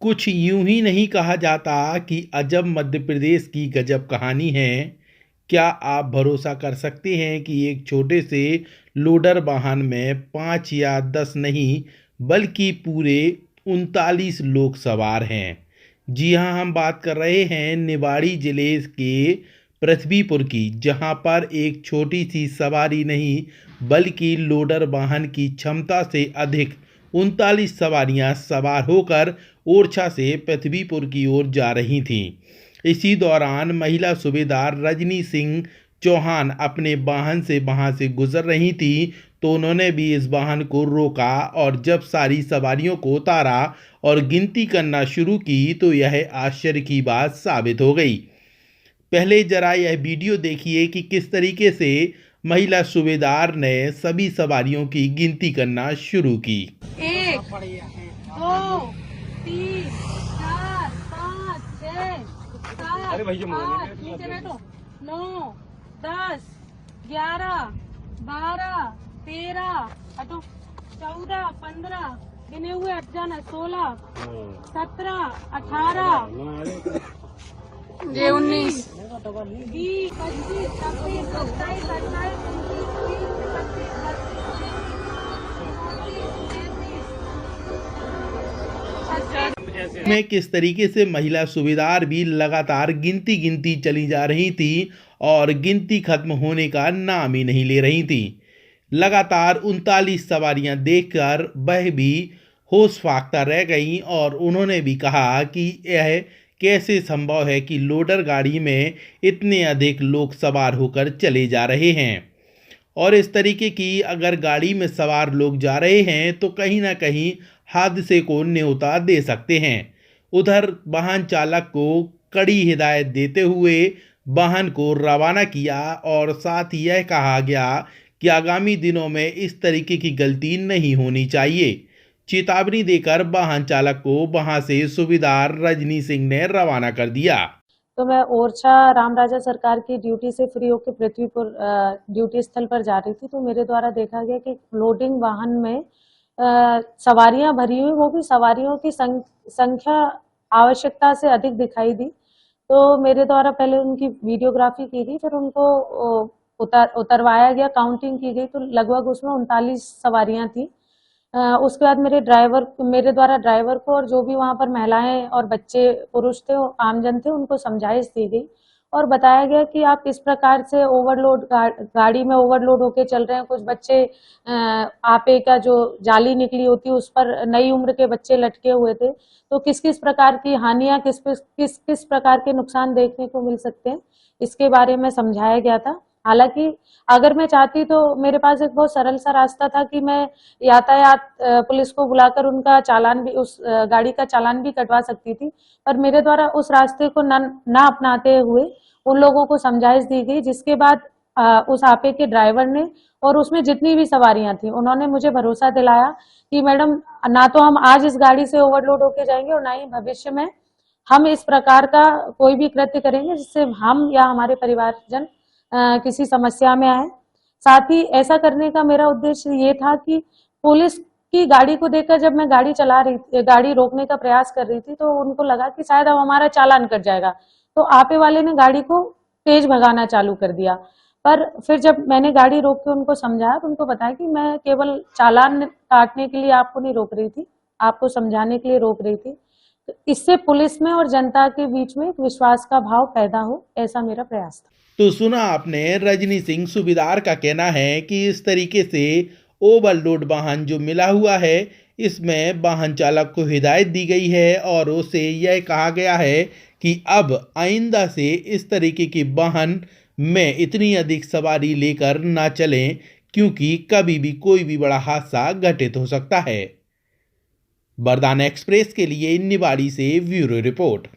कुछ यूं ही नहीं कहा जाता कि अजब मध्य प्रदेश की गजब कहानी है। क्या आप भरोसा कर सकते हैं कि एक छोटे से लोडर वाहन में 5 या 10 नहीं बल्कि पूरे 39 लोग सवार हैं। जी हाँ, हम बात कर रहे हैं निवाड़ी जिले के पृथ्वीपुर की, जहां पर एक छोटी सी सवारी नहीं बल्कि लोडर वाहन की क्षमता से अधिक 39 सवारियां सवार होकर ओरछा से पृथ्वीपुर की ओर जा रही थीं। इसी दौरान महिला सूबेदार रजनी सिंह चौहान अपने वाहन से वहां से गुजर रही थी, तो उन्होंने भी इस वाहन को रोका और जब सारी सवारियों को उतारा और गिनती करना शुरू की तो यह आश्चर्य की बात साबित हो गई। पहले जरा यह वीडियो देखिए कि किस तरीके से महिला सूबेदार ने सभी सवारियों की गिनती करना शुरू की। 1 2 3 4 5 6 7 8 नीचे बैठो 9 10 11 12 13 हटो 14 15 गिने हुए हट जाना 16 17 18 ये 19 20 25 26 27 28 में किस तरीके से महिला सूबेदार भी लगातार गिनती चली जा रही थी और गिनती खत्म होने का नाम ही नहीं ले रही थी। लगातार 39 सवारियां देखकर वह भी होश फाख्ता रह गईं और उन्होंने भी कहा कि यह कैसे संभव है कि लोडर गाड़ी में इतने अधिक लोग सवार होकर चले जा रहे हैं। और इस तरीके की अगर गाड़ी में सवार लोग जा रहे हैं तो कहीं ना कहीं हादसे को न्योता दे सकते हैं। उधर वाहन चालक को कड़ी हिदायत देते हुए वाहन को रवाना किया और साथ ही यह कहा गया कि आगामी दिनों में इस तरीके की गलती नहीं होनी चाहिए। चेतावनी देकर वाहन चालक को वहां से सूबेदार रजनी सिंह ने रवाना कर दिया। तो मैं ओरछा राम राजा सरकार की ड्यूटी से फ्री होकर पृथ्वीपुर ड्यूटी स्थल पर जा रही थी, तो मेरे द्वारा देखा गया कि लोडिंग वाहन में सवारियां भरी हुई, वो भी सवारियों की संख्या आवश्यकता से अधिक दिखाई दी। तो मेरे द्वारा पहले उनकी वीडियोग्राफी की गई, फिर उनको उतरवाया गया, काउंटिंग की गई, तो लगभग उसमें 39 सवारियां थी। उसके बाद मेरे द्वारा ड्राइवर को और जो भी वहां पर महिलाएं और बच्चे पुरुष थे, आमजन थे, उनको समझाइश दी गई और बताया गया कि आप इस प्रकार से ओवरलोड गाड़ी में ओवरलोड होके चल रहे हैं। कुछ बच्चे आपे का जो जाली निकली होती है उस पर नई उम्र के बच्चे लटके हुए थे, तो किस किस प्रकार की हानियां, किस प्रकार के नुकसान देखने को मिल सकते हैं, इसके बारे में समझाया गया था। हालांकि अगर मैं चाहती तो मेरे पास एक बहुत सरल सा रास्ता था कि मैं यातायात पुलिस को बुलाकर उनका चालान भी, उस गाड़ी का चालान भी कटवा सकती थी, पर मेरे द्वारा उस रास्ते को ना अपनाते हुए उन लोगों को समझाइश दी गई, जिसके बाद उस आपे के ड्राइवर ने और उसमें जितनी भी सवारियां थी उन्होंने मुझे भरोसा दिलाया कि मैडम, ना तो हम आज इस गाड़ी से ओवरलोड होके जाएंगे और ना ही भविष्य में हम इस प्रकार का कोई भी कृत्य करेंगे जिससे हम या हमारे परिवारजन किसी समस्या में आए। साथ ही ऐसा करने का मेरा उद्देश्य ये था कि पुलिस की गाड़ी को देखकर जब मैं गाड़ी रोकने का प्रयास कर रही थी, तो उनको लगा कि शायद अब हमारा चालान कट जाएगा, तो आपे वाले ने गाड़ी को तेज भगाना चालू कर दिया। पर फिर जब मैंने गाड़ी रोक के उनको समझाया तो उनको बताया कि मैं केवल चालान काटने के लिए आपको नहीं रोक रही थी, आपको समझाने के लिए रोक रही थी। तो इससे पुलिस में और जनता के बीच में एक विश्वास का भाव पैदा हो, ऐसा मेरा प्रयास था। तो सुना आपने, रजनी सिंह सूबेदार का कहना है कि इस तरीके से ओवरलोड वाहन जो मिला हुआ है, इसमें वाहन चालक को हिदायत दी गई है और उसे यह कहा गया है कि अब आइंदा से इस तरीके के वाहन में इतनी अधिक सवारी लेकर ना चलें, क्योंकि कभी भी कोई भी बड़ा हादसा घटित हो सकता है। वरदान एक्सप्रेस के लिए निवाड़ी से ब्यूरो रिपोर्ट।